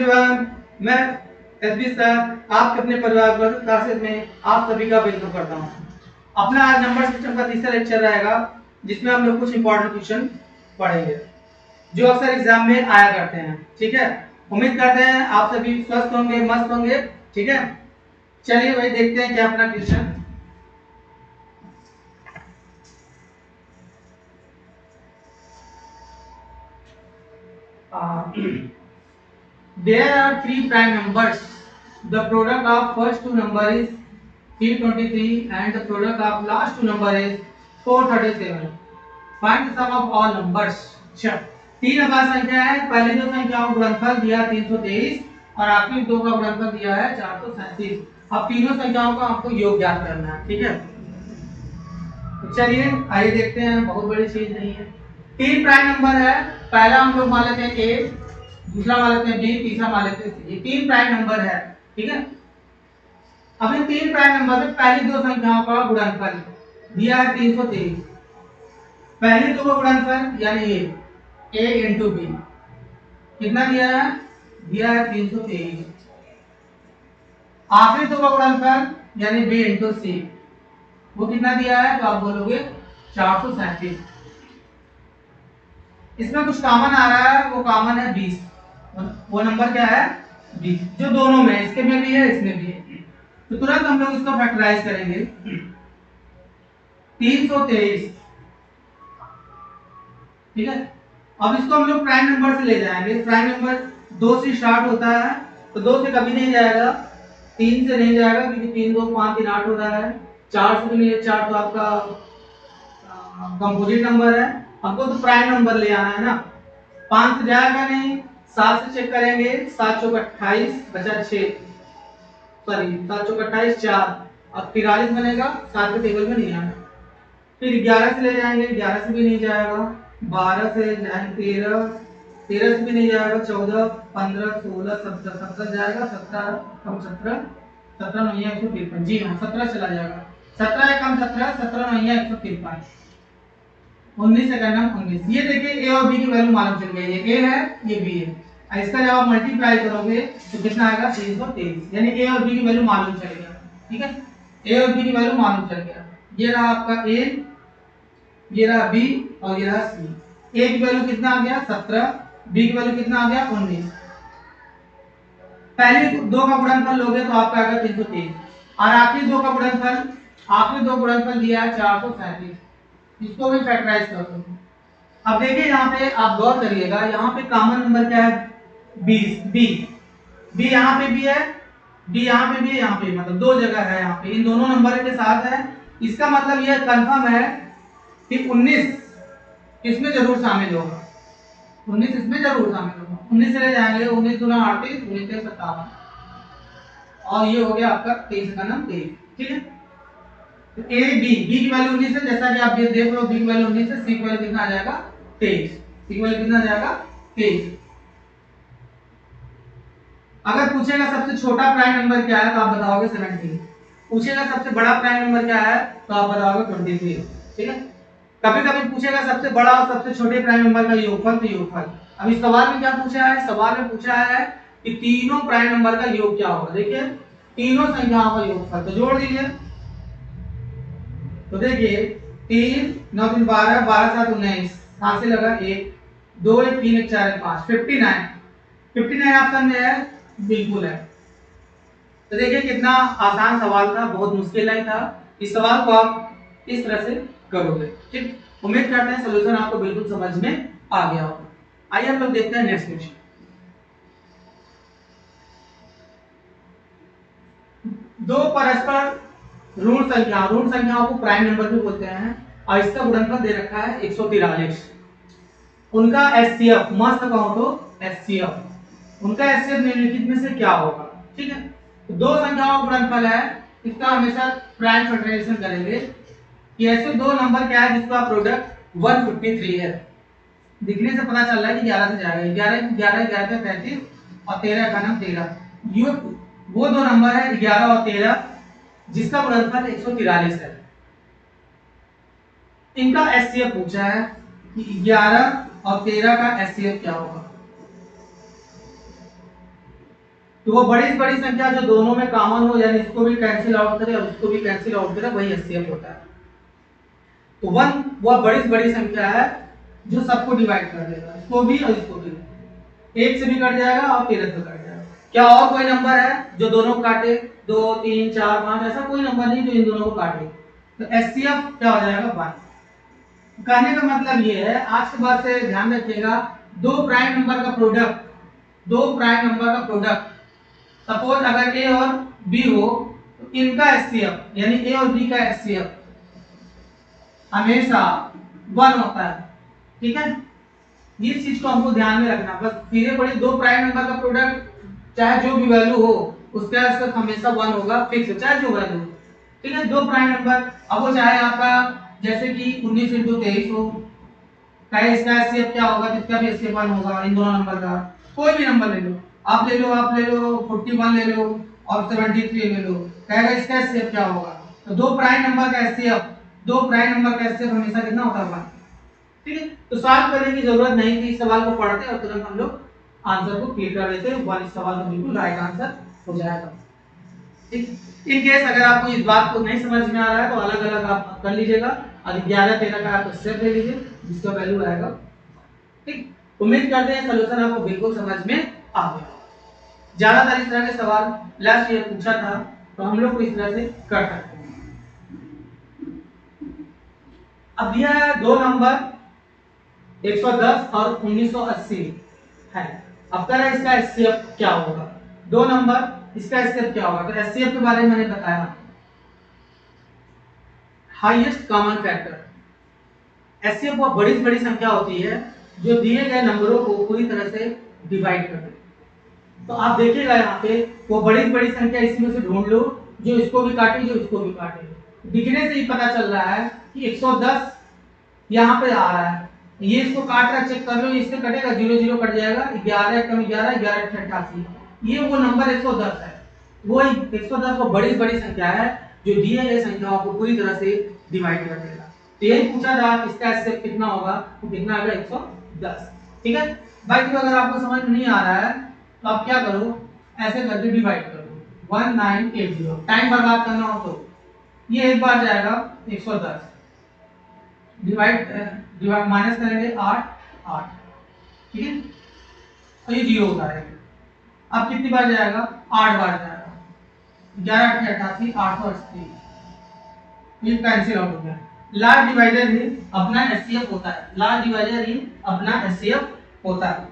Everyone, मैं SB sir आपके अपने परिवार क्लासेस में आप सभी का वेलकम करता हूं। अपना आज नंबर सिस्टम का तीसरा लेक्चर रहेगा, जिसमें हम लोग कुछ इंपॉर्टेंट क्वेश्चन पढ़ेंगे जो अक्सर एग्जाम में आया करते हैं। ठीक है, उम्मीद करते हैं आप सभी स्वस्थ होंगे, मस्त होंगे। ठीक है, चलिए भाई देखते हैं क्या अपना question. There are three prime numbers. The product of first two number is 323 and the product of last two number is 437. Find the sum of all numbers. अच्छा, तीन अभाज्य संख्या है, पहले दो संख्याओं का गुणनफल दिया 323 और आखिरी दो का गुणनफल दिया है 437। अब तीनों संख्याओं का आपको योग ज्ञात करना है। ठीक है, तो चलिए आइए देखते हैं, बहुत बड़ी चीज नहीं है। तीन प्राइम नंबर है, पहला हम लोग मान लेते हैं ए, दूसरा मान लेते हैं बी, तीसरा मान लेते हैं सी। ये तीन प्राइम नंबर है। ठीक है, अब इन तीन प्राइम नंबर में पहली दो संख्याओं का गुणनफल दिया है 323। पहली दो का गुणनफल यानी ए इंटू बी कितना दिया है? दिया है 323। आखिरी दो का गुणनफल यानी बी इंटू सी वो कितना दिया है? तो आप बोलोगे 437। इसमें कुछ कॉमन आ रहा है, वो कॉमन है 20। वो नंबर क्या है? 20, जो दोनों में, इसके में भी है इसमें भी है। तो तुरंत हम लोग इसको फैक्टराइज करेंगे। 323, ठीक है। अब इसको हम लोग प्राइम नंबर से ले जाएंगे। प्राइम नंबर 2 से स्टार्ट होता है, तो 2 से कभी नहीं जाएगा, 3 से नहीं जाएगा क्योंकि 3 2 5 3 8 हो रहा है। 4 से भी नहीं, 4 तो आपका कंपोजिट नंबर है, हमको तो प्राइम नंबर ले आना है ना। 5 से जाएगा नहीं, 7 से चेक करेंगे, 7 चौक 28 बचा 6, सॉरी 7 चौक 28 4, अब 43 बनेगा, 7 के टेबल में नहीं आना। फिर 11 से ले जाएंगे, 11 से भी नहीं जाएगा, 12 से जाएंगे 13, 13 से भी नहीं जाएगा, 14 15 16 17 17 जाएगा, 17 कम 17 17 9 153, जी हाँ 17 चला जाएगा, 17 कम 17 17 9 153, 19 से करना 19। ये देखिए ए और बी की वैल्यू मालूम चल गई है, ए है ये बी है। इसका जब आप मल्टीप्लाई करोगे तो कितना आएगा? 323, यानी ए और बी की वैल्यू मालूम चल गया। ठीक है, ए और बी की वैल्यू मालूम चल गया। ये रहा आपका ए, ये रहा बी और ये रहा सी। ए की वैल्यू कितना आ गया? 17, बी की वैल्यू कितना आ गया? 19। पहले दो का गुणनफल लोगे तो आपका आएगा 323 और आखिरी दो का गुणनफल, आखिरी दो गुणनफल दिया है 437। इसको भी फैक्टराइज कर दो। अब देखिए यहाँ पे आप गौर करिएगा, यहाँ पे कॉमन नंबर क्या है? 20, बी। बी यहाँ पे भी है, बी यहाँ पे भी है, यहाँ पे मतलब दो जगह है, यहाँ पे इन दोनों नंबर के साथ है। इसका मतलब यह कंफर्म है कि 19 इसमें जरूर शामिल होगा, 19 इसमें जरूर शामिल होगा। 19 से ले जाएंगे, 19 दूना 38, 19 से 57 और ये हो गया आपका 23 का नाम 23। ठीक है, तो ए बी, बी की वैल्यू 19 है, जैसा कि आप ये देख लो, बी की वैल्यू 19 है, सी की वैल्यू कितना आ जाएगा? 23। सी की वैल्यू कितना आ जाएगा? 23। अगर पूछेगा सबसे छोटा प्राइम नंबर क्या है तो आप बताओगे 17। पूछेगा सबसे बड़ा प्राइम नंबर क्या है तो आप बताओगे 23। ठीक है, कभी कभी पूछेगा सबसे बड़ा और सबसे छोटे प्राइम नंबर का योगफल, तो योगफल। अब इस सवाल में क्या पूछा है? सवाल में पूछा है कि तीनों प्राइम नंबर का योग क्या होगा। देखिए तीनों संख्याओं का योगफल, तो जोड़ दीजिए। तो देखिए 3 9 3 12 12 7 19, 7 से लगा 1 2 1 3 1 4 1 5, 59। 59 ऑप्शन में है, बिल्कुल है। तो देखिए कितना आसान सवाल था, बहुत मुश्किल नहीं था। इस सवाल को आप इस तरह से करोगे। ठीक, उम्मीद करते हैं सॉल्यूशन आपको बिल्कुल समझ में आ गया होगा। आइए हम लोग देखते हैं नेक्स्ट क्वेश्चन। दो परस्पर ऋण संख्याओं को प्राइम नंबर भी बोलते हैं और इसका गुणनफल दे रखा है 143। उनका एचसीएफ मस्त कहो तो एचसीएफ, उनका एचसीएफ निम्नलिखित में से क्या होगा? ठीक है, तो दो संख्याओं का गुणनफल है, इसका हमेशा प्राइम फैक्टराइजेशन करेंगे कि ऐसे दो नंबर क्या है जिसका प्रोडक्ट 153 है। दिखने से पता चल रहा है कि 11 से जाएगा, 11 11 11 पे 35 और 13 का नाम 13। ये वो दो नंबर है 11 और 13 जिसका गुणनफल 143 है। इनका एचसीएफ पूछा है कि 11 और 13 का एचसीएफ क्या होगा। तो वो बड़ी से बड़ी संख्या जो दोनों में कॉमन हो, यानी इसको भी कैंसिल आउट करे और उसको भी कैंसिल आउट करे, वही एचसीएफ होता है। तो 1 वह बड़ी से बड़ी संख्या है जो सबको डिवाइड कर देगा, इसको भी और इसको भी, एक से भी कट जाएगा और 13 से कट जाएगा। क्या और कोई नंबर है जो दोनों को काटे? 2 3 4 5 ऐसा कोई नंबर नहीं जो इन दोनों को काटे। तो एचसीएफ क्या हो जाएगा? 1। कहने का मतलब ये है, आज के बाद से ध्यान रखिएगा, दो प्राइम नंबर का प्रोडक्ट, दो प्राइम नंबर का प्रोडक्ट, सपोज अगर ए और बी हो तो इनका एचसीएफ यानी ए और बी का एचसीएफ हमेशा 1 होता है। ठीक है, इस चीज को हमको ध्यान में रखना। बस सीधे पड़ी दो प्राइम नंबर का प्रोडक्ट चाहे जो भी वैल्यू हो उसका एचसीएफ हमेशा 1 होगा, फिक्स है, चाहे जो वैल्यू हो। ठीक है, दो प्राइम नंबर, अब वो चाहे आपका जैसे कि 19 × 23 हो, चाहे इसका एचसीएफ क्या होगा, इसका भी एचसीएफ 1 होगा, इन दोनों नंबर का कोई भी नंबर ले लो, आप ले लो 41 ले लो और 73 ले लो, कहेगा इसका एचसीएफ क्या होगा। तो दो प्राइम नंबर का एचसीएफ, दो प्राइम नंबर का एचसीएफ हमेशा कितना होता है? 1। ठीक है, तो सॉल्व करने की जरूरत नहीं थी, इस सवाल को पढ़ते और तुरंत हम लोग आंसर को क्लिक कर देते, 1 इस सवाल का बिल्कुल राइट आंसर हो जाएगा। ठीक, इन केस अगर आपको इस बात को नहीं समझ में आ रहा है तो अलग अलग आप कर लीजिएगा, और 11 13 का आप स्टेप ले लीजिए जिसका वैल्यू आएगा। ठीक, उम्मीद करते हैं सलूशन आपको बिल्कुल समझ में आ गया। ज्यादातर इस तरह के सवाल लास्ट ईयर पूछा था, तो हम लोग को इस तरह से कर सकते हैं। अब यह दो नंबर 110 और 1980 है। अब कह रहा है इसका एचसीएफ क्या होगा, दो नंबर, इसका एचसीएफ क्या होगा। तो एचसीएफ के बारे में मैंने बताया, हाईएस्ट कॉमन फैक्टर। एचसीएफ वो बड़ी से बड़ी संख्या होती है जो दिए गए नंबरों को पूरी तरह से डिवाइड कर दे। तो आप देखिएगा यहाँ पे वो बड़ी से बड़ी संख्या इसमें से ढूंढ लो जो इसको भी काटे जो इसको भी काटे। दिखने से ही पता चल रहा है कि 110 यहाँ पे आ रहा है, ये इसको काट रहा है, चेक कर लो, इससे कटेगा 0 0 कट जाएगा, 11 कम 11 11 88, ये वो नंबर 110 है। वो 110 वो बड़ी बड़ी संख्या है जो दिए गए संख्याओं को पूरी तरह से डिवाइड कर देगा। तो यही पूछा था इसका एचसीएफ कितना होगा, तो कितना आएगा? 110। ठीक है भाई, तो अगर आपको समझ में नहीं आ रहा है तो आप क्या करो, ऐसे करके डिवाइड कर दो 1980। टाइम बर्बाद करना हो तो ये एक बार जाएगा 110, डिवाइड माइनस करेंगे 8 ठीक है, तो ये 0 उतारेंगे। अब कितनी बार जाएगा? 8 बार जाएगा, 11 × 88 880, ये कैंसिल आउट हो गया। लार्ज डिवाइडर ही अपना एचसीएफ होता है, लार्ज डिवाइडर ही अपना एचसीएफ होता है।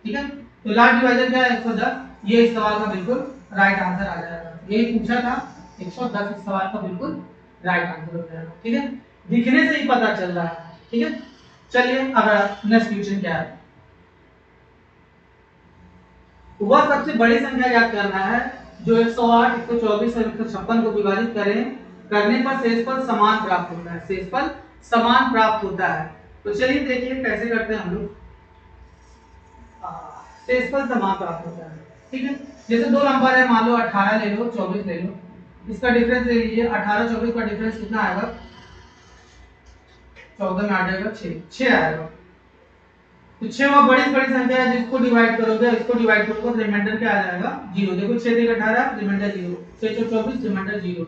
ठीक है, तो लार्ज डिवाइडर क्या है? 110, ये इस सवाल का बिल्कुल राइट आंसर आ जाएगा। यही पूछा था, 110 इस सवाल का बिल्कुल राइट आंसर हो जाएगा। ठीक है, दिखने से ही पता चल रहा है। ठीक है, चलिए अब नेक्स्ट क्वेश्चन क्या है। वह सबसे बड़ी संख्या याद करना है जो 108, 124 और 156 को विभाजित करने पर शेषफल समान प्राप्त होता है, शेषफल समान प्राप्त होता है। तो चलिए देखिए कैसे करते हैं हम लोग। शेषफल समान प्राप्त होता है। ठीक है, जैसे दो नंबर है, मान लो 18 ले लो 24 ले लो, इसका डिफरेंस ले लीजिए। 18 24 का डिफरेंस कितना आएगा? 14 में आ जाएगा 6 आएगा। तो 6 वो बड़ी संख्या है जिसको डिवाइड करोगे, इसको डिवाइड करोगे तो रिमाइंडर क्या आ जाएगा? 0। देखो 6 × 18 रिमाइंडर 0, 6 × 24 रिमाइंडर 0।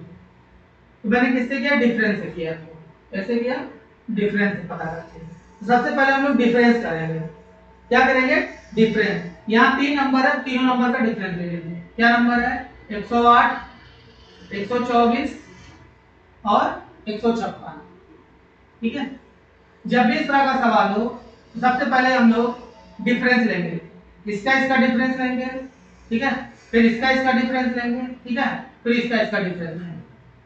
तो मैंने किससे किया? डिफरेंस से किया। कैसे किया? डिफरेंस से पता करके। तो सबसे पहले हम लोग डिफरेंस करेंगे। क्या करेंगे? डिफरेंस। यहाँ 3 नंबर है, तीनों नंबर का डिफरेंस ले लीजिए। क्या नंबर है? 108, 124 और 156। ठीक है, जब भी इस तरह का सवाल हो तो सबसे पहले हम लोग डिफरेंस लेंगे, इसका डिफरेंस लेंगे। ठीक है, फिर इसका डिफरेंस लेंगे। ठीक है, फिर इसका डिफरेंस लेंगे।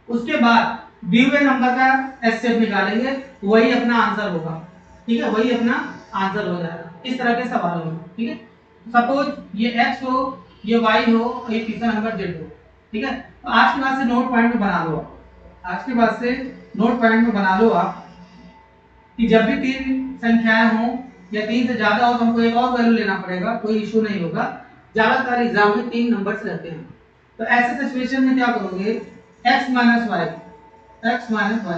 उसके बाद दिए हुए नंबर का एचसीएफ निकालेंगे, वही अपना आंसर होगा। ठीक है, वही अपना आंसर हो जाएगा। इस तरह के सवाल होंगे। ठीक है, सपोज ये x हो, ये y हो और ये तीसरा नंबर z हो। ठीक है, तो आज के बाद से नोट पॉइंट में बना लो आप, आज के बाद से नोट पॉइंट में बना लो आप कि जब भी 3 संख्याएं हो या 3 से ज्यादा हो तो हमको एक और वैल्यू लेना पड़ेगा, कोई इशू नहीं होगा। ज्यादातर एग्जाम में 3 नंबर्स रहते हैं। तो ऐसे सिचुएशन में क्या करोगे? x - y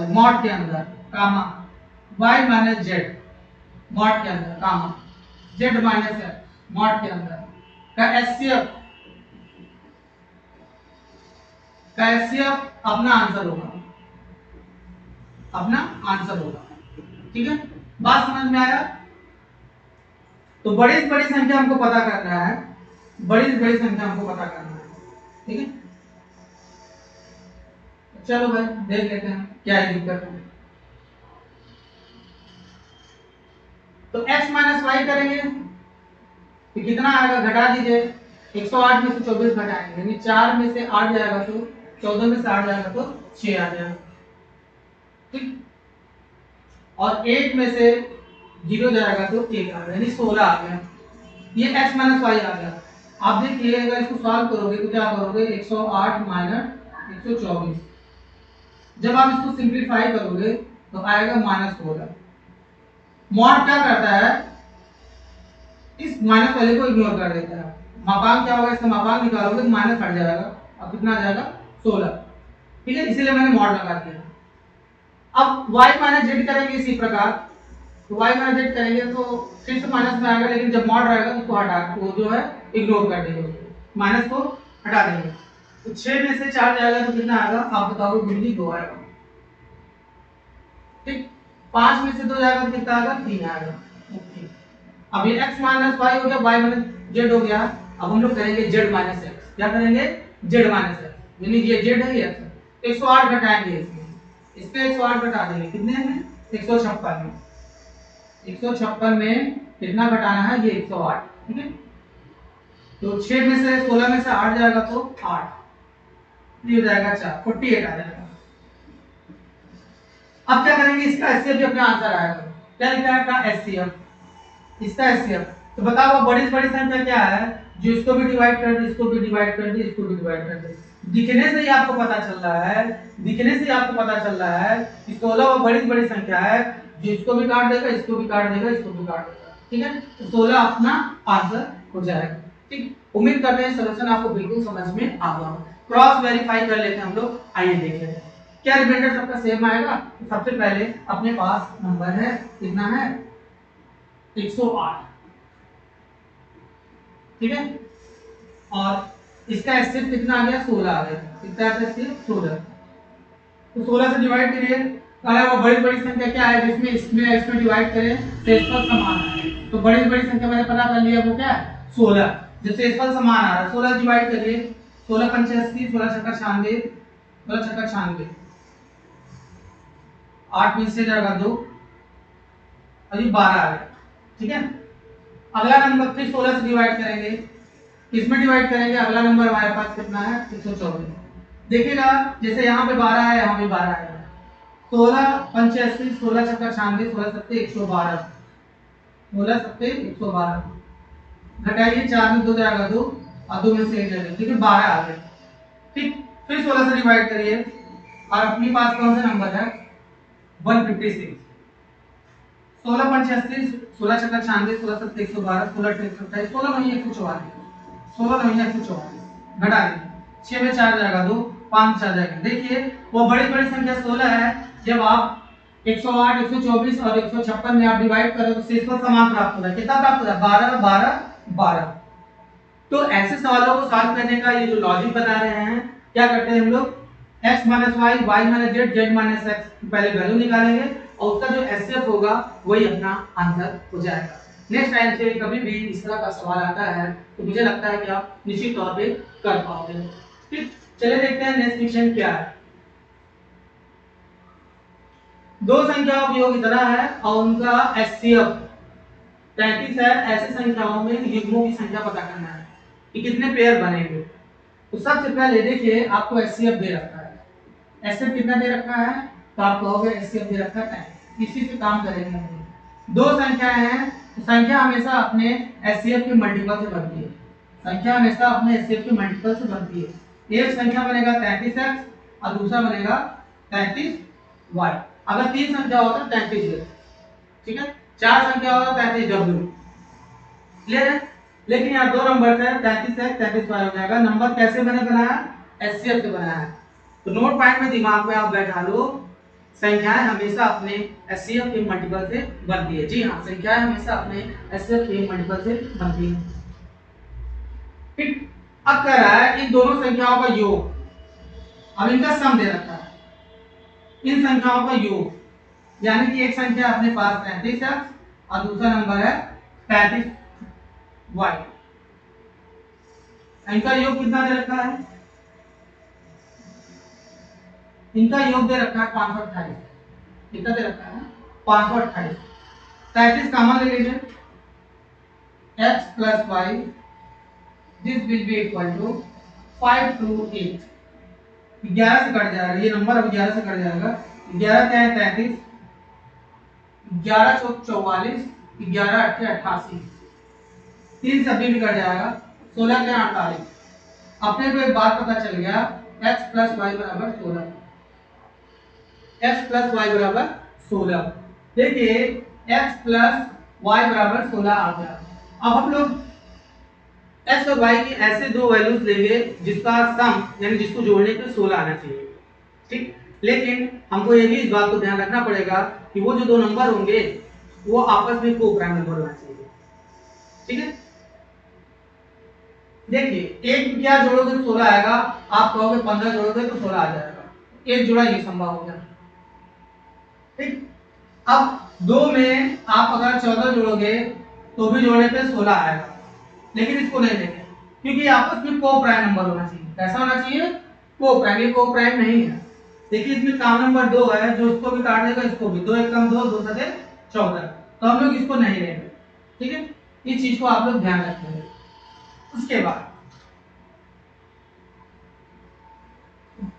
मॉड के अंदर कामा y - z मॉड के अंदर कामा z - x मॉड के अंदर का एचसीएफ का एचसीएफ अपना आंसर होगा, अपना आंसर होगा। ठीक है, बात समझ में आया? तो बड़ी से बड़ी संख्या हमको पता करना है, बड़ी से बड़ी संख्या हमको पता करना है। ठीक है, चलो भाई देख लेते हैं क्या है दिक्कत है। तो x माइनस वाई करेंगे तो कितना आएगा, घटा दीजिए। 108 में से 24 घटाएंगे, यानी 4 में से 8 जाएगा तो 14 में से 8 जाएगा तो 6 आ जाएगा। ठीक, और 8 में से 0 जाएगा तो 1 आ गया, यानी 16 आ गया। ये x माइनस वाई आ गया। आप देखिए अगर इसको सॉल्व करोगे तो क्या करोगे, 108 माइनस 124, जब आप इसको सिंप्लीफाई करोगे तो आएगा -16। मॉड क्या करता है, इस माइनस वाले को इग्नोर कर देता है। मापांक क्या होगा, इसका मापांक निकालोगे तो माइनस हट जाएगा, अब कितना आ जाएगा 16। ठीक है, इसीलिए मैंने मॉड लगा दिया। अब y माइनस जेड करेंगे इसी प्रकार, तो y माइनस जेड करेंगे तो फिर से माइनस में आएगा, लेकिन जब मॉड रहेगा तो उसको हटा, वो जो है इग्नोर कर देंगे, माइनस को हटा देंगे। तो 6 में से 4 जाएगा तो कितना आएगा, आप बताओगे, बिल्कुल 2 आएगा। ठीक, 5 में से 2 जाएगा तो कितना आएगा, 3 आएगा। ओके, अब ये x माइनस वाई हो गया, y माइनस जेड हो गया। अब हम लोग करेंगे z माइनस x। क्या करेंगे, z माइनस x, यानी ये z है ये x। 108 घटाएंगे इसमें 108 घटा देंगे, कितने में, 156 में। 156 में कितना घटाना है, ये 108। ठीक है, तो 6 में से 16 में से 8 जाएगा तो 8, ये जाएगा 4, 48 आ जाएगा। अब क्या करेंगे, इसका एचसीएफ भी अपना आंसर आएगा। क्या लिखा है अपना एचसीएफ, इसका एचसीएफ। तो बताओ बड़ी से बड़ी संख्या क्या है, जो इसको भी डिवाइड कर दे, इसको भी डिवाइड कर दे, इसको भी डिवाइड कर दे। दिखने से ही आपको पता चल रहा है, दिखने से ही आपको पता चल रहा है कि 16 वो बड़ी से बड़ी संख्या है, जो इसको भी काट देगा, इसको भी काट देगा, इसको भी काट देगा। ठीक है, तो 16 अपना आंसर हो जाएगा। ठीक, उम्मीद करते हैं सॉल्यूशन आपको बिल्कुल समझ में आ गया। क्रॉस वेरीफाई कर लेते हैं हम लोग, आइए देख लेते हैं क्या रिमाइंडर सबका सेम आएगा। तो सबसे पहले अपने पास नंबर है, कितना है, 108। ठीक है, और इसका एचसीएफ कितना आ गया, 16 आ गया। कितना आ गया एचसीएफ, 16। तो 16 से डिवाइड करिए, अगर वो बड़ी बड़ी संख्या क्या है जिसमें इसमें डिवाइड करें शेषफल समान है, तो बड़ी बड़ी संख्या मैंने पता कर लिया, वो क्या है, 16। जब शेषफल समान आ रहा है, 16 डिवाइड करिए, 16 पंचे 80, 16 छक्का 96, 16 छक्का 96, 8 में से जाएगा 2, अभी 12 आ गया। ठीक है, अगला नंबर फिर 16 से डिवाइड करेंगे, किसमें डिवाइड करेंगे, अगला नंबर हमारे पास कितना है, 124। देखिएगा जैसे यहाँ पे 12 है, यहाँ पे 12 है, 16 पंचे 80, 16 छक्का 96, 16 सत्ते 112, 16 सत्ते 112, घटाइए 4 में 2 जाएगा 2, और 2 में से 1 जाएगा, ठीक है, 12 आ गया। ठीक, फिर 16 से डिवाइड करिए, और अपने पास कौन सा नंबर है, 156। 16 पंचे 80, 16 छक्का 96, 16 सत्ते 112, 16 अट्ठे 128, 16 नहीं 144, 16 नहीं 144, घटा दीजिए, 6 में 4 जाएगा 2, 5 4 जाएगा। देखिए वो बड़ी बड़ी संख्या 16 है, जब आप 108, 124 और 156 में आप डिवाइड करें तो शेषफल समान प्राप्त होगा। कितना प्राप्त होगा, 12 12 12। तो ऐसे सवालों को सॉल्व करने का ये जो लॉजिक बता रहे हैं, क्या करते हैं हम लोग, x minus Y, Y minus Z, Z minus X, पहले वैल्यू निकालेंगे और उसका जो एचसीएफ होगा वही अपना आंसर हो जाएगा। नेक्स्ट टाइम से कभी भी इस तरह का सवाल आता है तो मुझे लगता है कि आप निश्चित तौर पे कर पाओगे। ठीक, चलिए देखते हैं नेक्स्ट क्वेश्चन क्या है। दो संख्याओं का योग इतना है और उनका एचसीएफ 33 है। ऐसी संख्याओं में युग्मों की संख्या पता करना है कि कितने पेयर बनेंगे। तो सबसे पहले देखिए आपको एचसीएफ दे रखा है, एचसीएफ कितना दे रखा है, तो आप कहोगे एचसीएफ दे रखा है, इसी से काम करेंगे हम। दो संख्याएं हैं तो संख्या हमेशा अपने एचसीएफ के मल्टीपल से बनती है, संख्या हमेशा अपने एचसीएफ के मल्टीपल से बनती है। एक संख्या बनेगा 33x और दूसरा बनेगा 33y। अगर तीन संख्या होता है 33x, ठीक है, चार संख्या होता है 33w, क्लियर है। लेकिन यहाँ दो नंबर है 33x 33y हो जाएगा। नंबर कैसे मैंने बनाया, एचसीएफ से बनाया है। तो नोट पॉइंट में दिमाग में आप बैठा लो, संख्याएं हमेशा अपने एचसीएफ के मल्टीपल से बनती है। जी हाँ, संख्याएं हमेशा अपने एचसीएफ के मल्टीपल से बनती है। ठीक, अब कह रहा है इन दोनों संख्याओं का योग, अब इनका सम दे रखा है, इन संख्याओं का योग, यानी कि एक संख्या अपने पास 33 है और दूसरा नंबर है 35y। इनका योग कितना दे रखा है? इनका योग दे रखा है 528। कितना दे रखा है? 528। 33 कॉमन ले लीजिए, x plus y, this will be equal to 5 to 8। 11 से कट जाएगा ये नंबर, अब 11 से कट जाएगा। 11 क्या है? 33, 11 चौक 44, 11 अट्ठे 88, 3 से अभी भी कट जाएगा। 16 क्या? 48। अपने को एक बात पता चल गया, x plus y बराबर 16। x plus y बराबर 16। देखिए x plus y बराबर 16 आ गया। अब हम लोग x और y की ऐसे दो वैल्यूज लेंगे जिसका सम यानी जिसको जोड़ने पे 16 आना चाहिए, ठीक। लेकिन हमको ये भी इस बात को ध्यान रखना पड़ेगा कि वो जो दो नंबर होंगे वो आपस में को प्राइम नंबर होना चाहिए, ठीक है। देखिए एक क्या जोड़ोगे तो 16 आएगा, आप कहोगे 15 जोड़ोगे तो 16 आ जाएगा, एक जोड़ा ये संभव हो गया, ठीक। अब दो में आप अगर 14 जोड़ोगे तो भी जोड़ने पे 16 आएगा, लेकिन इसको नहीं लेंगे क्योंकि आपस में को प्राइम नंबर होना चाहिए। कैसा होना चाहिए? को प्राइम। ये को प्राइम नहीं है। देखिए इसमें काम नंबर 2 है, जो इसको भी काट देगा इसको भी, 2 एक कम 2, 2 सते 14, तो हम लोग इसको नहीं लेंगे, ठीक है। इस चीज को आप लोग ध्यान रखेंगे। उसके बाद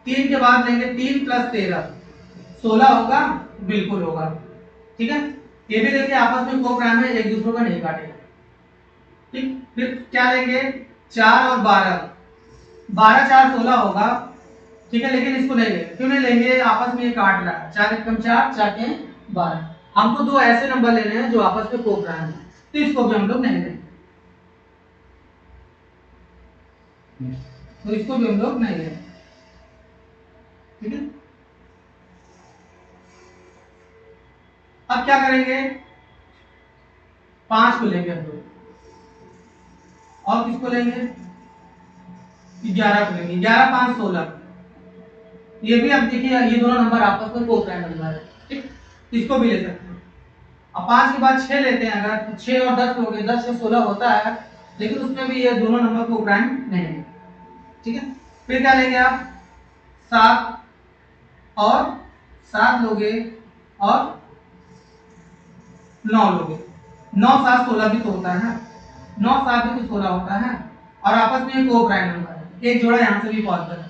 3 के बाद लेंगे 3 + 13 16 होगा, बिल्कुल होगा, ठीक है। ये भी देखिए आपस में को प्राइम है, एक दूसरे को नहीं काटेगा, ठीक। फिर क्या लेंगे? 4 और 12, 12 4 16 होगा, ठीक है, लेकिन इसको नहीं लेंगे। क्यों नहीं लेंगे? आपस में ये काट रहा है, 4 एकम 4, 4 के 12। हमको दो ऐसे नंबर लेने हैं जो आपस में को प्राइम है, तो इसको भी हम लोग नहीं लेंगे, तो इसको भी हम लोग नहीं लेंगे, ठीक है। अब क्या करेंगे? 5 को लेंगे हम लोग, और किसको लेंगे? 11 को लेंगे। 11 5 16, ये भी अब देखिए ये दोनों नंबर आपस में को प्राइम नंबर है, ठीक। इसको भी ले सकते हैं। अब 5 के बाद 6 लेते हैं, अगर 6 और 10 लोगे 10 से 16 होता है, लेकिन उसमें भी ये दोनों नंबर को प्राइम नहीं है, ठीक है। फिर क्या लेंगे आप? 7 और 7 लोगे और 9 लोगे। 9 7 16 भी तो होता है, 9 7 भी तो 16 होता है, और आपस में एक को प्राइम नंबर है, एक जोड़ा यहाँ से भी पॉसिबल है।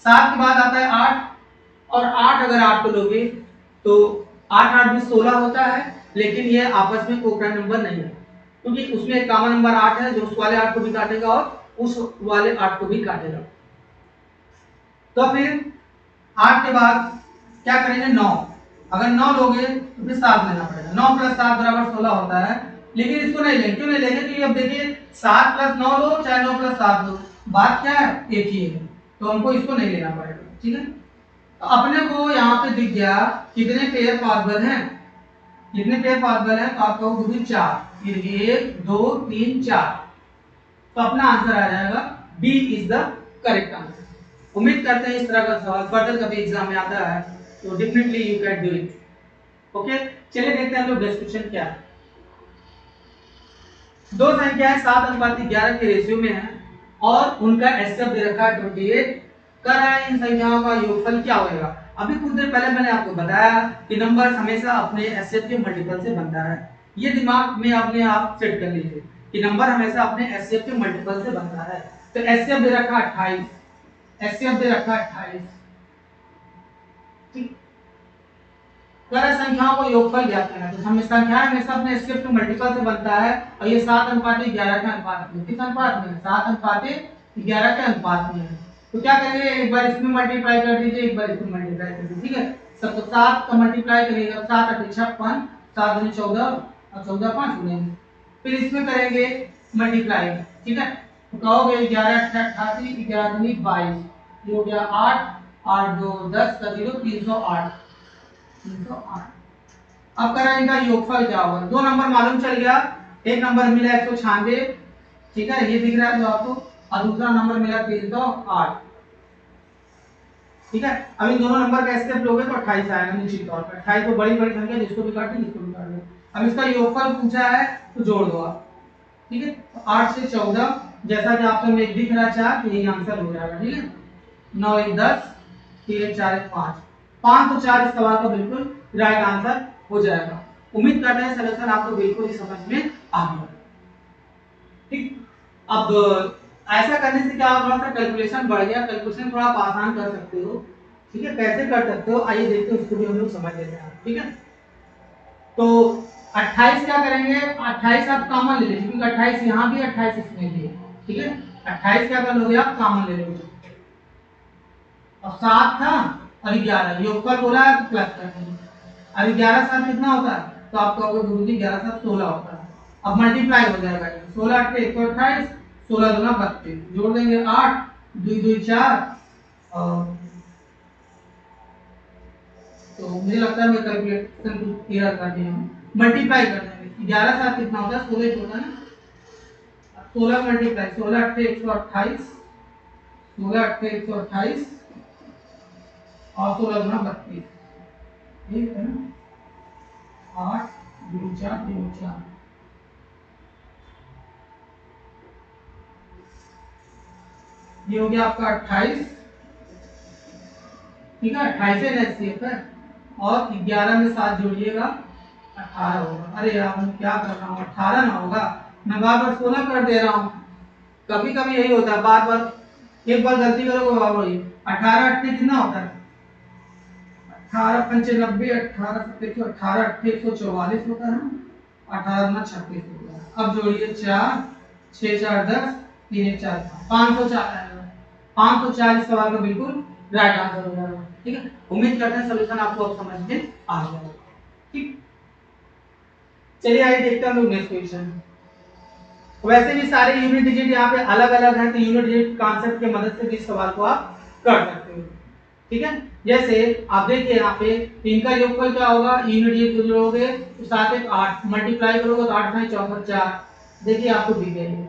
7 के बाद आता है 8, और 8 अगर 8 को लोगे तो 8 8 भी 16 होता है, लेकिन ये आपस में को प्राइम नंबर नहीं है, क्योंकि उसमें एक कॉमन नंबर 8 है जो उस वाले 8 को भी काटेगा और उस वाले 8 को भी काटेगा। तो फिर 8 के बाद क्या करेंगे? 9। अगर 9 लोगे तो फिर 7 लेना पड़ेगा। 9 + 7 = 16 होता है, लेकिन इसको नहीं लेंगे। क्यों नहीं लेंगे? क्योंकि अब देखिए 7 + 9 लो चाहे 9 + 7 लो, बात क्या है? एक ही है, तो हमको इसको नहीं लेना पड़ेगा, ठीक है। तो अपने को यहाँ पे दिख गया कितने पेयर पॉसिबल हैं, कितने पेयर पॉसिबल हैं, तो आप कहोगे 4, 1 2 3 4, तो अपना आंसर आ जाएगा B is the correct answer. उम्मीद करते हैं इस तरह का सवाल फर्दर कभी एग्जाम में आता है तो definitely you can do it. Okay, चलिए देखते हैं हम लोग नेक्स्ट क्वेश्चन क्या है। दो संख्याएं 7:11 के रेशियो में है और उनका एचसीएफ दे रखा है 28। कर रहा है इन संख्याओं का योगफल क्या होगा। अभी कुछ देर पहले मैंने आपको बताया कि नंबर हमेशा अपने एचसीएफ के मल्टीपल से बनता है। ये दिमाग में अपने आप सेट कर लीजिए कि नंबर हमेशा अपने एचसीएफ के मल्टीपल से बनता है। तो एचसीएफ दे रखा 28, एचसीएफ दे रखा 28, ठीक। कर संख्याओं को योगफल ज्ञात करना, तो हम संख्या हमेशा अपने एचसीएफ के मल्टीपल से बनता है और ये 7:11 के अनुपात में, किस अनुपात में? 7:11 के अनुपात में है। तो क्या करेंगे? एक बार इसमें मल्टीप्लाई कर दीजिए, एक बार इसमें मल्टीप्लाई कर दीजिए, ठीक है। सबको 7 का मल्टीप्लाई करिएगा, 7 × 8 = 56, 7 × 14 और 14 5 गुणेंगे, फिर इसमें करेंगे मल्टीप्लाई, ठीक है। तो कहोगे 11 × 8 = 88, 11 × 2 = 22, ये हो गया 8, 8 2 10 का 0 308, 308। अब करें इनका योगफल क्या होगा। दो नंबर मालूम चल गया, एक नंबर मिला 196, ठीक है, ये दिख रहा है जो आपको, और दूसरा नंबर मिला 308। ठीक है। अब इन दोनों नंबर का स्टेप लोगे तो 28 आएगा निश्चित तौर पर। 28 तो बड़ी बड़ी संख्या, जिसको भी काटे जिसको भी काट दो। अब इसका योगफल पूछा है तो जोड़ दो आप, ठीक है। तो 8 से 14, जैसा कि आपको में दिख रहा है 4, तो यही आंसर हो जाएगा, ठीक है। 9 1 10, 3 1 4 1 5, 5 तो 4 इस सवाल का बिल्कुल राइट आंसर हो जाएगा। उम्मीद करते हैं सलूशन आपको बिल्कुल ही समझ में आ गया, ठीक। अब ऐसा करने से क्या होगा, थोड़ा सा कैलकुलेशन बढ़ गया, कैलकुलेशन थोड़ा आप आसान कर सकते हो, ठीक है। कैसे कर सकते हो आइए देखते हैं, उसको भी हम लोग समझ लेते हैं, ठीक है। तो 28 क्या करेंगे, 28 आप कॉमन ले लीजिए, क्योंकि 28 यहाँ भी 28 इसमें भी है, ठीक है। 28 क्या कर लोगे आप, कॉमन ले लोगे। और 7 था और 11 योगफल बोला है प्लस कर देंगे। अब 11 7 कितना होता है, तो आपको अगर गुरुजी 11 7 16 होता है। अब मल्टीप्लाई हो जाएगा, 16 8 128, 16 दूना 32, जोड़ देंगे 8 2 2 4, और तो मुझे लगता है मैं कैलकुलेशन को क्लियर कर दिया हूं। मल्टीप्लाई कर देंगे, 11 7 कितना होता है, 16 होता है ना। 16 मल्टीप्लाई 16 8 128, 16 8 128 और 16 दूना 32, ठीक है ना। 8 2 4 2 4, ये हो गया आपका 28, ठीक है। 28 है एचसीएफ है, और 11 में 7 जोड़िएगा 18 होगा। अरे यार मैं क्या कर रहा हूँ, 18 ना होगा, मैं बार बार 16 कर दे रहा हूँ। कभी कभी यही होता है, बार बार एक बार गलती करोगे बार बार। 18 8 कितना होता है, 18 95, 18 17 18 8 144 होता है, 18 गुना 36 होता है। अब जोड़िए 4 6 4 10, 3 1 4 504 आएगा। 504 इस सवाल का बिल्कुल राइट आंसर हो जाएगा, ठीक है। उम्मीद करते हैं सॉल्यूशन आपको अब समझ में आ गया, ठीक। चलिए आइए देखते हैं हम लोग नेक्स्ट क्वेश्चन। वैसे भी सारे यूनिट डिजिट यहाँ पे अलग अलग हैं, तो यूनिट डिजिट कॉन्सेप्ट की मदद से भी इस सवाल को आप कर सकते हो, ठीक है। जैसे आप देखिए यहाँ पे इनका योगफल क्या होगा, यूनिट डिजिट जोड़ोगे तो 7 1 8, मल्टीप्लाई करोगे तो 8 9 14 4। देखिए आपको दिख गया।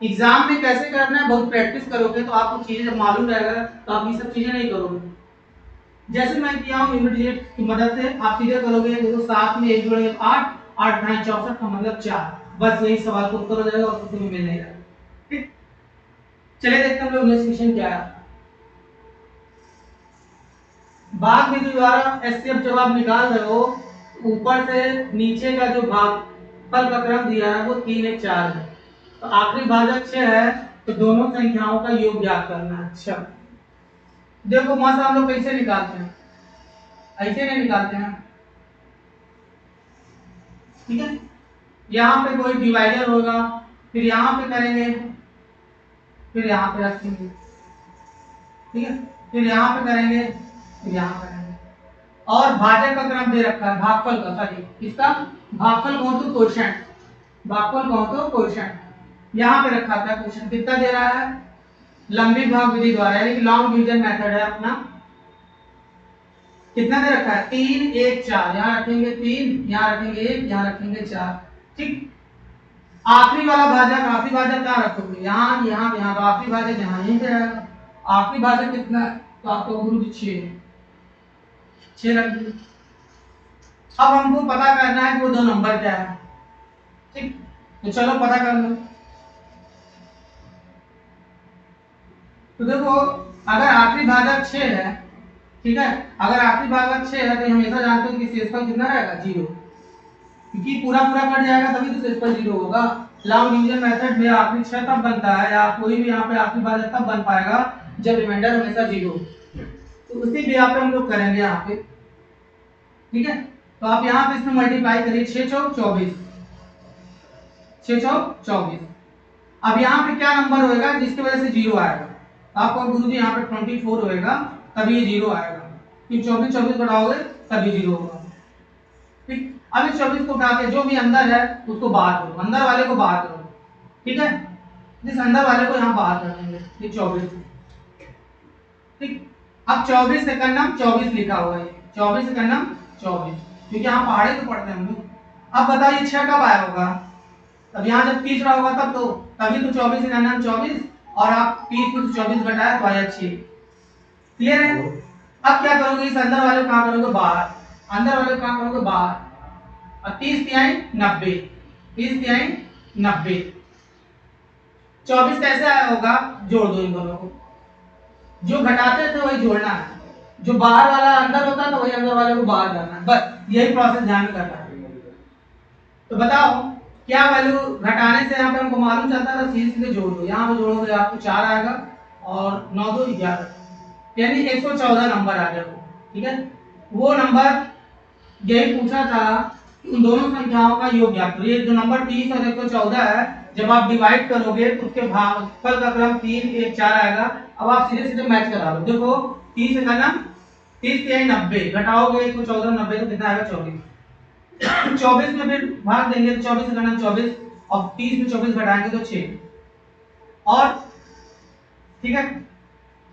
एग्जाम में कैसे करना है, बहुत प्रैक्टिस करोगे तो आपको चीजें जब मालूम रहेगा तो आप ये सब चीजें नहीं करोगे। जैसे मैं किया हूँ यूनिट डिजिट की मदद से, आप सीधे करोगे, देखो 7 में 1 जोड़ेंगे 8, 8 9 64 का मतलब 4, बस यही सवाल को उत्तर हो जाएगा और कुछ भी मिल नहीं जाएगा, ठीक। चलिए देखते हैं हम लोग नेक्स्ट क्वेश्चन क्या है। भाग विधि द्वारा एचसीएफ जब आप निकाल रहे हो, ऊपर से नीचे का जो भागफल का क्रम दिया है वो 3 1 4 है, तो आखिरी भाजक 6 है, तो दोनों संख्याओं का योग ज्ञात करना है। अच्छा देखो वहां से हम लोग कैसे निकालते हैं, ऐसे नहीं निकालते हैं, ठीक है। यहाँ पे कोई डिवाइडर होगा, फिर यहाँ पे करेंगे, फिर यहाँ पे रखेंगे, ठीक है, फिर यहाँ पे करेंगे, फिर यहाँ करेंगे। और भाजक का क्रम दे रखा है, भागफल का, सॉरी इसका भागफल कहो तो क्वोशिएंट, भागफल कहो तो क्वोशिएंट यहाँ पे रखा था। क्वेश्चन कितना दे रहा है, लंबी भाग विधि द्वारा, यानी कि लॉन्ग डिवीजन मेथड है अपना। कितना दे रखा है, 3 1 4, यहाँ रखेंगे 3, यहाँ रखेंगे 1, यहाँ रखेंगे 4, ठीक। आखिरी वाला भाजक, आखिरी भाजक कहाँ रखोगे, यहाँ यहाँ यहाँ, तो आखिरी भाजक यहाँ यहीं पे रहेगा। आखिरी भाजक कितना है, तो आपको गुरु 6 रख दिए। अब हमको पता करना है कि वो दो नंबर क्या है, ठीक। तो चलो पता कर लो। तो देखो अगर आखिरी भाजक 6 है, ठीक है, अगर आखिरी भाजक 6 है तो हमेशा जानते हो कि शेषफल कितना रहेगा, 0, क्योंकि पूरा पूरा कट जाएगा तभी तो शेषफल 0 होगा। लॉन्ग डिवीजन मेथड में आखिरी 6 तब बनता है, या कोई भी यहाँ पे आखिरी भाजक तब बन पाएगा जब रिमाइंडर हमेशा 0। तो उसी भी यहाँ पे हम लोग करेंगे यहाँ पे, ठीक है। तो आप यहाँ पे इसमें मल्टीप्लाई करिए, 6 चौक 24, 6 चौक 24। अब यहाँ पे क्या नंबर होएगा जिसकी वजह से 0 आएगा, आपको गुरुजी यहाँ पे 24 होएगा तभी ये 0 आएगा, कि 24 24 बढ़ाओगे तभी 0 होगा, ठीक। अब इस 24 को उठा के जो भी अंदर है उसको बाहर करो, अंदर वाले को बाहर करो, ठीक है। इस अंदर वाले को यहाँ बाहर कर देंगे, ये 24, ठीक। अब 24 से कन्नम 24 लिखा हुआ है, 24 से कन्नम 24, क्योंकि यहाँ पहाड़े तो पढ़ते हैं हम लोग। अब बताइए 6 कब आया होगा, तब यहाँ जब तीसरा होगा तब, तो तभी तो 24 से कन्नम 24, और आप 30 में 24 घटाया तो आया 6, क्लियर है? अब क्या करोगे, इस अंदर वाले को कहां करोगे, बाहर, अंदर वाले को कहां करोगे, बाहर। और 30 तिहाई 90, 30 तिहाई 90, 24 कैसे आया होगा, जोड़ दो इन दोनों को, जो घटाते थे वही जोड़ना है, जो बाहर वाला अंदर होता है तो वही अंदर वाले को बाहर करना है, बस यही प्रोसेस ध्यान में करना है। तो बताओ क्या वैल्यू घटाने से यहाँ पे हमको मालूम चलता था, सीधे सीधे जोड़ दो, यहाँ पे जोड़ोगे आपको 4 आएगा और 9 2 11, यानी 114 नंबर आ गया। ठीक है, वो नंबर यही पूछा था कि उन दोनों संख्याओं का योग ज्ञात करो। ये जो नंबर 30 और 114 है, जब आप डिवाइड करोगे तो उसके भागफल का क्रम 3 1 4 आएगा। अब आप सीधे सीधे मैच करा लो, देखो 30 का नाम 30 तिहाई 90, घटाओगे 114 90 तो कितना आएगा, 24, 24 में फिर भाग देंगे तो 24 का नाम 24, और 30 में 24 घटाएंगे तो 6, और ठीक है।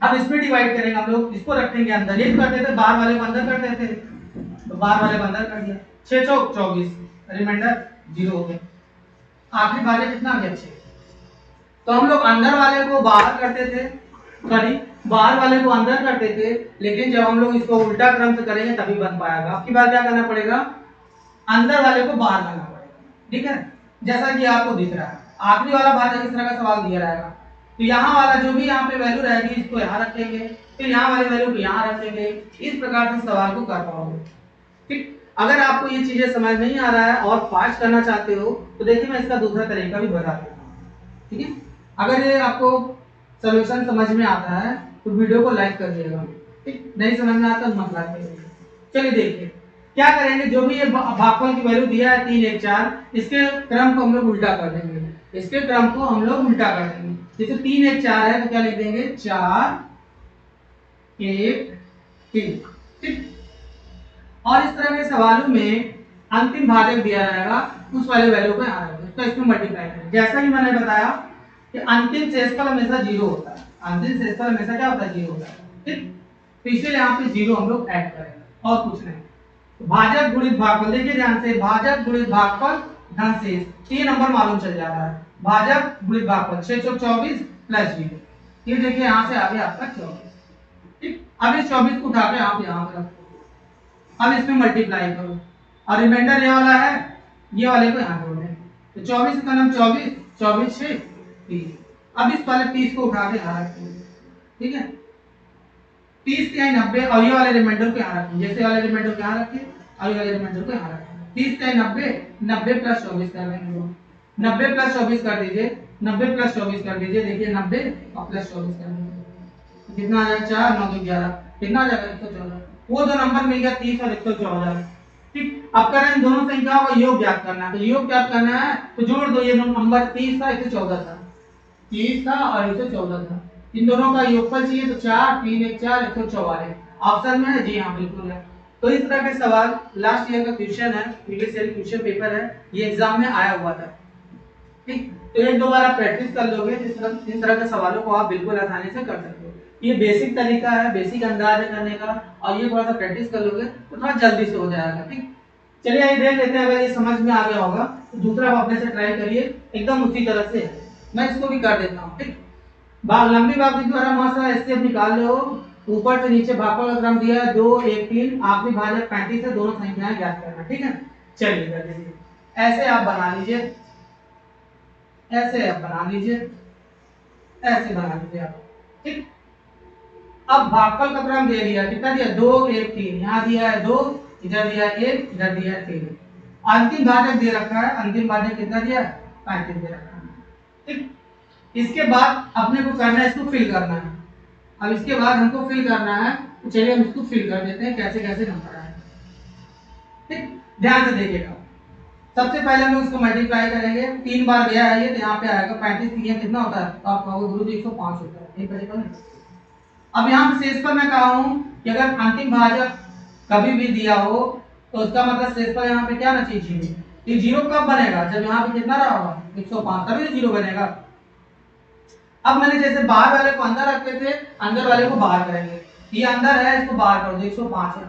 अब इसमें डिवाइड करेंगे हम लोग, इसको रखेंगे अंदर, ये करते थे बाहर वाले को अंदर करते थे, तो बाहर वाले को अंदर कर दिया, 6 चौक 24, रिमाइंडर 0 हो गया, आखिरी भाज्य कितना आ गया, 6। तो हम लोग अंदर वाले को बाहर करते थे, सॉरी बाहर वाले को अंदर करते थे, लेकिन जब हम लोग इसको उल्टा क्रम से करेंगे तभी बन पाएगा। आपकी बात क्या करना पड़ेगा, अंदर वाले को बाहर करना पड़ेगा। ठीक है, जैसा कि आपको दिख रहा है, आखिरी वाला भाज्य किस तरह का सवाल दिया रहेगा, तो यहाँ वाला जो भी यहाँ पे वैल्यू रहेगी इसको यहाँ रखेंगे, फिर यहाँ वाले वैल्यू को यहाँ रखेंगे, इस प्रकार से सवाल को कर पाओगे। ठीक, अगर आपको ये चीजें समझ नहीं आ रहा है और फास्ट करना चाहते हो तो देखिए मैं इसका दूसरा तरीका भी बता देता हूँ। ठीक है, अगर ये आपको सॉल्यूशन समझ में आता है तो वीडियो को लाइक कर दिएगा, ठीक, नहीं समझ में आता तो मत लाइक करिएगा। चलिए देखिए क्या करेंगे, जो भी ये भागफल की वैल्यू दिया है 3 1 4, इसके क्रम को हम लोग उल्टा कर देंगे, इसके क्रम को हम लोग उल्टा कर देंगे। जैसे 3 1 4 है तो क्या लिख देंगे, 4 1 3, ठीक। और इस तरह के सवालों में अंतिम भाजक दिया जाएगा, उस वाले वैल्यू को यहाँ रखेंगे, तो इसमें मल्टीप्लाई करेंगे। जैसा कि मैंने बताया कि अंतिम शेषफल हमेशा 0 होता है, अंतिम शेषफल हमेशा क्या होता है, 0 होता है, ठीक। तो इसलिए यहाँ पे 0 हम लोग ऐड करेंगे और कुछ नहीं। तो भाजक गुणित भागफल, देखिए ध्यान से, भाजक गुणित भागफल धन शेष, 3 नंबर मालूम चल जा रहा है, भाजक गुणित भागफल 6 चौक 24 प्लस 0, ये देखिए यहाँ से आ गया आपका 24, ठीक। अब इस 24 को उठा के आप यहाँ पे रखो, अब इसमें मल्टीप्लाई करो और रिमाइंडर ये वाला है, ये वाले को यहाँ जोड़ दें, तो 24 का नाम 24 24 6 30, अब इस वाले 30 को उठा के यहाँ रखेंगे, ठीक है, 30 तिहाई 90, और ये वाले रिमाइंडर को यहाँ रखेंगे, जैसे वाले रिमाइंडर को यहाँ रखें और ये वाले रिमाइंडर को यहाँ रखें, 30 तिहाई 90 90 प्लस 24 कर लेंगे, 90 प्लस 24 कर दीजिए, 90 प्लस 24 कर दीजिए, देखिए 90 और प्लस 24 कर दीजिए, कितना आ जाएगा, 4 9 11, कितना आ जाएगा, 114, वो दो नंबर मिल गया 30 और 114, ठीक। अब करें इन दोनों संख्याओं का योग ज्ञात करना है, तो योग ज्ञात करना है तो जोड़ दो, ये नंबर 30 था 114 था, 30 था और 114 था, इन दोनों का योगफल चाहिए तो 4 3 1 4 144, ऑप्शन में है, जी हाँ बिल्कुल है। तो इस तरह के सवाल लास्ट ईयर का क्वेश्चन है, प्रीवियस ईयर क्वेश्चन पेपर है, ये एग्जाम में आया हुआ था, ठीक। तो एक दो बार आप प्रैक्टिस कर लोगे, इस तरह के सवालों को आप बिल्कुल आसानी से कर सकते हो। ये बेसिक तरीका है, बेसिक अंदाज करने का, और ये थोड़ा सा प्रैक्टिस कर लोगे तो थोड़ा जल्दी से हो जाएगा, ठीक। चलिए ये देख लेते हैं, अगर ये समझ में आ गया होगा तो दूसरा आप अपने से ट्राई करिए, एकदम उसी तरह से मैं इसको भी कर देता हूँ, ठीक। लंबी बाग के द्वारा मात्रा ऐसे निकाल लो, ऊपर से नीचे भागफल का क्रम दिया है 2 1 3, आखिरी भाजक 35 है, दोनों संख्याएं ज्ञात करना, ठीक है। चलिए कर लीजिए, ऐसे आप बना लीजिए, ऐसे आप बना लीजिए, ऐसे बना लीजिए आप, ठीक। अब भागफल का क्रम दे दिया, कितना दिया, 2 1 3, यहाँ दिया है 2, इधर दिया है 1, इधर दिया है 3, अंतिम भाजक दे रखा है, अंतिम भाजक कितना दिया है, 35 दे रखा है, ठीक। इसके बाद अपने को करना है, इसको फिल करना है, अब इसके बाद हमको फिल करना है, तो चलिए हम इसको फिल कर देते हैं, कैसे कैसे नंबर आए, ठीक। ध्यान से देखिएगा, सबसे पहले हम इसको मल्टीप्लाई करेंगे, 3 बार गया है ये, तो यहाँ पे आएगा 35 3 कितना होता है, तो आप कहोगे गुरुजी 105 होता है, एक बजेगा ना। अब यहाँ पे शेषफल मैं कहा हूँ कि अगर अंतिम भाजक कभी भी दिया हो तो उसका मतलब शेषफल यहाँ पे क्या ना चाहिए, 0, ये 0 कब बनेगा, जब यहाँ पे कितना रहा होगा 105, तभी 0 बनेगा। अब मैंने जैसे बाहर वाले को अंदर रखते थे, अंदर वाले को बाहर करेंगे, ये अंदर है इसको बाहर कर दो, 105 है,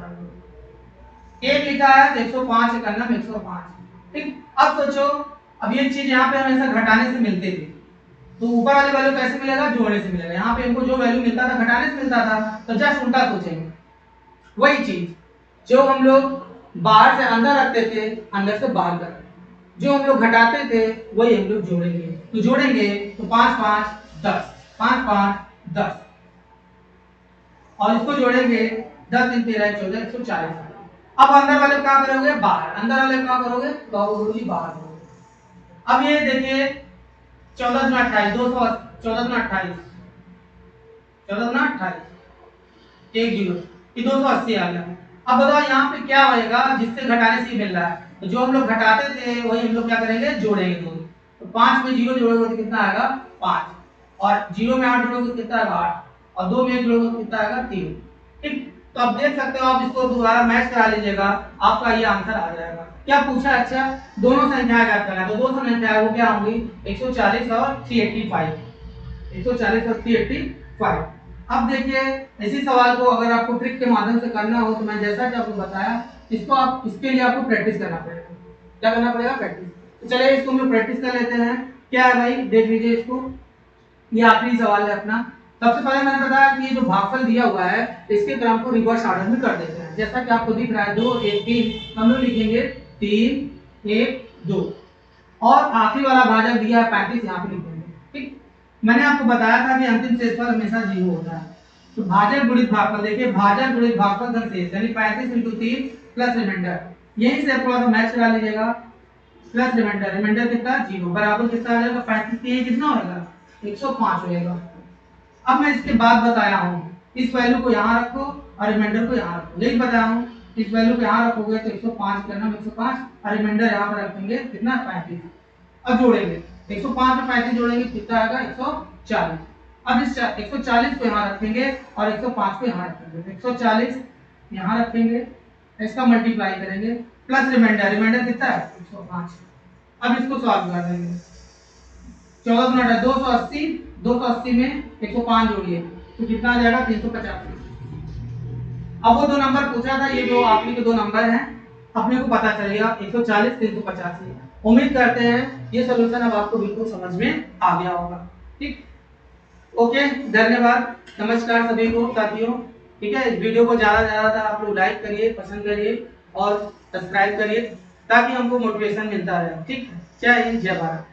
एक लिखा है तो 105 करना 105, ठीक। अब सोचो, अब ये चीज यहाँ पे हमेशा घटाने से मिलते थे, तो ऊपर वाली वैल्यू कैसे मिलेगा, जोड़ने से मिलेगा। यहाँ पे इनको जो वैल्यू मिलता था घटाने से मिलता था, तो जस्ट उल्टा सोचेंगे। वही चीज जो हम लोग बाहर से अंदर रखते थे, अंदर से बाहर कर, जो हम लोग घटाते थे वही हम लोग जोड़ेंगे। तो जोड़ेंगे तो 5 5 10, 5 5 10, और इसको जोड़ेंगे 10 3 13 14 140। अब अंदर वाले क्या करोगे, बाहर, अंदर वाले क्या करोगे, बाहर करोगे। अब ये देखिए 14 में 28, 200, 14 में 28, 14 में 28, 1 0, ये 280 आ गया। अब बताओ यहाँ पे क्या होएगा, जिससे घटाने से ही मिल रहा है, तो जो हम लोग घटाते थे वही हम लोग क्या करेंगे, जोड़ेंगे दोनों। तो 5 में 0 जोड़ोगे तो कितना आएगा 5, और 0 में 8 जोड़ोगे तो कितना आएगा 8, और 2 में 1 जोड़ोगे तो कितना आएगा 3। ठीक, तो आप देख सकते हो, आप इसको दोबारा मैच करा लीजिएगा, आपका ये आंसर आ जाएगा। क्या पूछा, अच्छा दोनों संख्याएं ज्ञात करना, तो दो संख्याएं वो क्या होंगी, 140 और 385, 140 और 385। अब देखिए इसी सवाल को अगर आपको ट्रिक के माध्यम से करना हो, तो मैं जैसा कि आपको बताया, इसको आप, इसके लिए आपको प्रैक्टिस करना पड़ेगा। क्या करना पड़ेगा, प्रैक्टिस। तो चलिए इसको हम लोग प्रैक्टिस कर लेते हैं। क्या है भाई, देख लीजिए इसको, ये आखिरी सवाल है अपना। सबसे पहले मैंने बताया कि ये जो भागफल दिया हुआ है, इसके क्रम को रिवर्स ऑर्डर में कर देते हैं। जैसा कि आपको दिख रहा है 2 1 3, हम लोग लिखेंगे 3 1 2, और आखिरी वाला भाजक दिया है 35, यहाँ पे लिखेंगे। ठीक, मैंने आपको बताया था कि अंतिम शेषफल हमेशा 0 होता है। तो भाजक गुणित भागफल, देखिए भाजक गुणित भागफल धन शेष, यानी 35 × 3 प्लस रिमाइंडर, यहीं से थोड़ा सा मैच करा लीजिएगा। प्लस रिमाइंडर, रिमाइंडर कितना 0, बराबर कितना आ जाएगा 35 के, कितना होगा 105 होएगा। अब मैं इसके बाद बताया हूँ, इस वैल्यू को यहाँ रखो और रिमाइंडर को यहाँ रखो, यही बताया हूँ। इस वैल्यू को यहाँ रखोगे तो 105 करना, 105, और रिमाइंडर यहाँ पर रखेंगे कितना 35। अब जोड़ेंगे 105 और 35 जोड़ेंगे कितना आएगा 140। अब इस 140 को यहाँ रखेंगे और 105 को यहाँ रखेंगे, 140 यहाँ रखेंगे, इसका मल्टीप्लाई करेंगे, प्लस रिमाइंडर, रिमाइंडर कितना है 105। अब इसको सॉल्व कर देंगे, 14 मिनट 280, 280 में 105 जोड़िए तो कितना आ जाएगा 385। अब वो दो नंबर पूछा था, ये जो आखिरी के दो नंबर हैं, अपने को पता चलेगा 140 385। उम्मीद करते हैं ये सॉल्यूशन अब आपको बिल्कुल समझ में आ गया होगा। ठीक, ओके, धन्यवाद, नमस्कार सभी को साथियों। ठीक है, इस वीडियो को ज्यादा से ज्यादा आप लोग लाइक करिए, पसंद करिए और सब्सक्राइब करिए, ताकि हमको मोटिवेशन मिलता रहे। ठीक, जय हिंद, जय भारत।